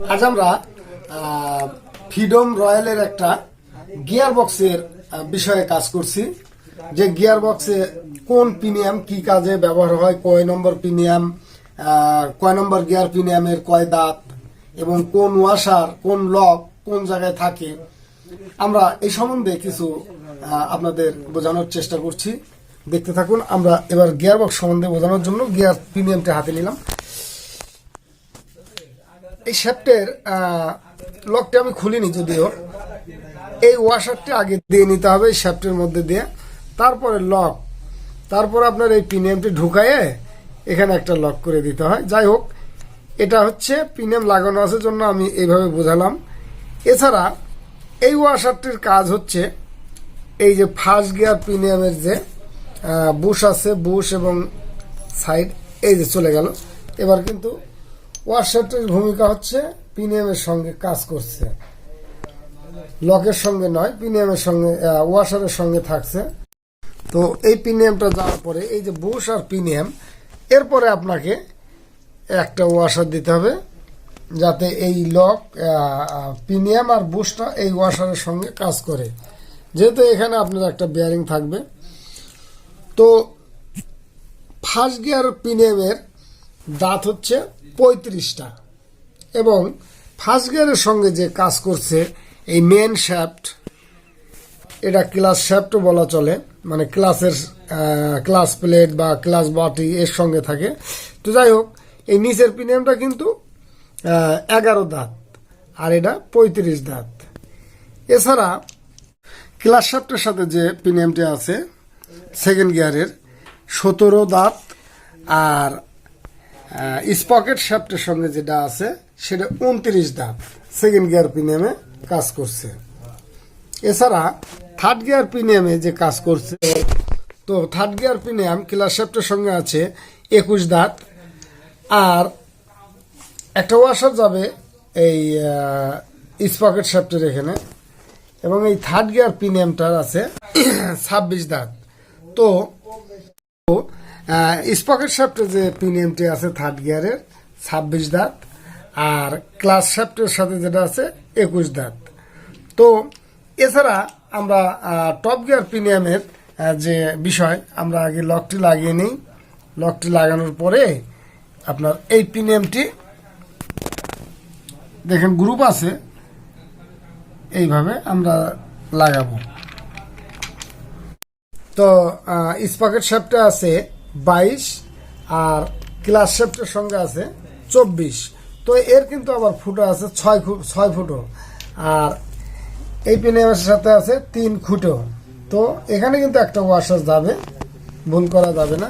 আজ আমরা ফ্রিডম রয়্যালের একটা গিয়ার বক্সের বিষয়ে কাজ করছি। যে গিয়ার বক্সে কোন পিনিয়াম কি কাজে ব্যবহার হয়, কয় নম্বর পিনিয়াম, কয় নম্বর গিয়ার পিনিয়ামের কয় দাঁত এবং কোন ওয়াশার কোন লক কোন জায়গায় থাকে, আমরা এই সম্বন্ধে কিছু আপনাদের বোঝানোর চেষ্টা করছি। দেখতে থাকুন। আমরা এবার গিয়ার বক্স সম্বন্ধে বোঝানোর জন্য গিয়ার পিনিয়ামটা হাতে নিলাম। এই শ্যাফটের লকটা আমি খুলিনি, যদিও এই ওয়াশারটি আগে দিয়ে নিতে হবে এই শ্যাফটের মধ্যে দিয়ে, তারপরে লক, তারপর আপনার এই পিনিয়ামটি ঢুকায়ে এখানে একটা লক করে দিতে হয়। যাই হোক, এটা হচ্ছে পিনিয়াম লাগানো আছে জন্য আমি এইভাবে বোঝালাম। এছাড়া এই ওয়াশারটির কাজ হচ্ছে এই যে ফার্স্ট গিয়ার পিনিয়ামের যে বুশ আছে, বুশ এবং সাইড এই যে চলে গেল। এবার কিন্তু ওয়াশারটির ভূমিকা হচ্ছে পিনিয়ামের সঙ্গে কাজ করছে, লকের সঙ্গে নয়, পিনিয়ামের সঙ্গে ওয়াশারের সঙ্গে থাকছে। তো এই পিনিয়ামটা যাওয়ার পরে এই যে বুশ আর পিনিয়াম, এরপরে আপনাকে একটা ওয়াশার দিতে হবে যাতে এই লক পিনিয়াম আর বুশটা এই ওয়াশারের সঙ্গে কাজ করে, যেহেতু এখানে আপনার একটা বেয়ারিং থাকবে। তো ফার্স্ট গিয়ার পিনিয়ামের দাঁত হচ্ছে 35টা এবং ফার্স্ট গিয়ারের সঙ্গে যে কাজ করছে এই মেন শ্যাফট, এটা ক্লাস শ্যাফটও বলা চলে, মানে ক্লাসের ক্লাস প্লেট বা ক্লাস বাটি এর সঙ্গে থাকে। তো যাই হোক, এই নিচের পিনিয়ামটা কিন্তু 11 দাঁত আর এটা 35 দাঁত। এছাড়া ক্লাস শ্যাফটের সাথে যে পিনিয়ামটি আছে সেকেন্ড গিয়ারের 17 দাঁত, আর স্পকেট শ্যাফটের সঙ্গে যেটা আছে সেটা 29 দাঁত সেকেন্ড গিয়ার পিনিয়ামে কাজ করছে। এছাড়া থার্ড গিয়ার পিনিয়ামে যে কাজ করছে, তো থার্ড গিয়ার পিনিয়াম ক্লাস শ্যাফটের সঙ্গে আছে 21 দাঁত, আর একটা ওয়াশার যাবে এই স্পকেট শ্যাফটের এখানে, এবং এই থার্ড গিয়ার পিনিয়ামটার আছে 26 দাঁত। তো স্পকেট শ্যাফটের যে পিনিয়ামটি আছে থার্ড গিয়ারের 26 দাঁত, আর ক্লাস শ্যাফটের সাথে যেটা আছে 21 দাঁত। তো এছাড়া আমরা টপ গিয়ার পিনিয়ামের যে বিষয়, আমরা আগে লকটি লাগিয়ে নিই। লকটি লাগানোর পরে আপনার এই পিনিয়ামটি দেখেন গ্রুপ আছে, এইভাবে আমরা লাগাবো। তো স্পকেট শ্যাফটে আছে 22 আর ক্লাস শ্যাফটের সঙ্গে আছে 24। তো এর কিন্তু আবার ফুটো আছে 6 ফুটো, আর এই পিনিয়ামের সাথে আছে 3 ফুটো। তো এখানে কিন্তু একটা ওয়াশার যাবে, ভুল করা যাবে না।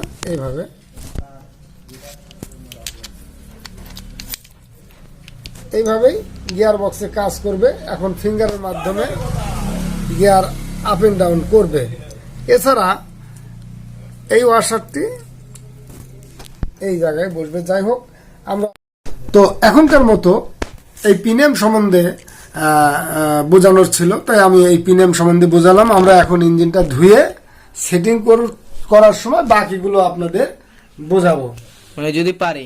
এইভাবেই গিয়ার বক্সে কাজ করবে। এখন ফিঙ্গারের মাধ্যমে গিয়ার আপ এন্ড ডাউন করবে। এছাড়া এই ওয়াশারটি এই জায়গায় বসবে। যাই হোক, আমরা তো এখনকার মতো এই পিনিয়াম সম্বন্ধে বোঝানোর ছিল, তাই আমি এই পিনিয়াম সম্বন্ধে বোঝালাম। আমরা এখন ইঞ্জিনটা ধুয়ে সেটিং করার সময় বাকিগুলো আপনাদের বোঝাবো, মানে যদি পারি।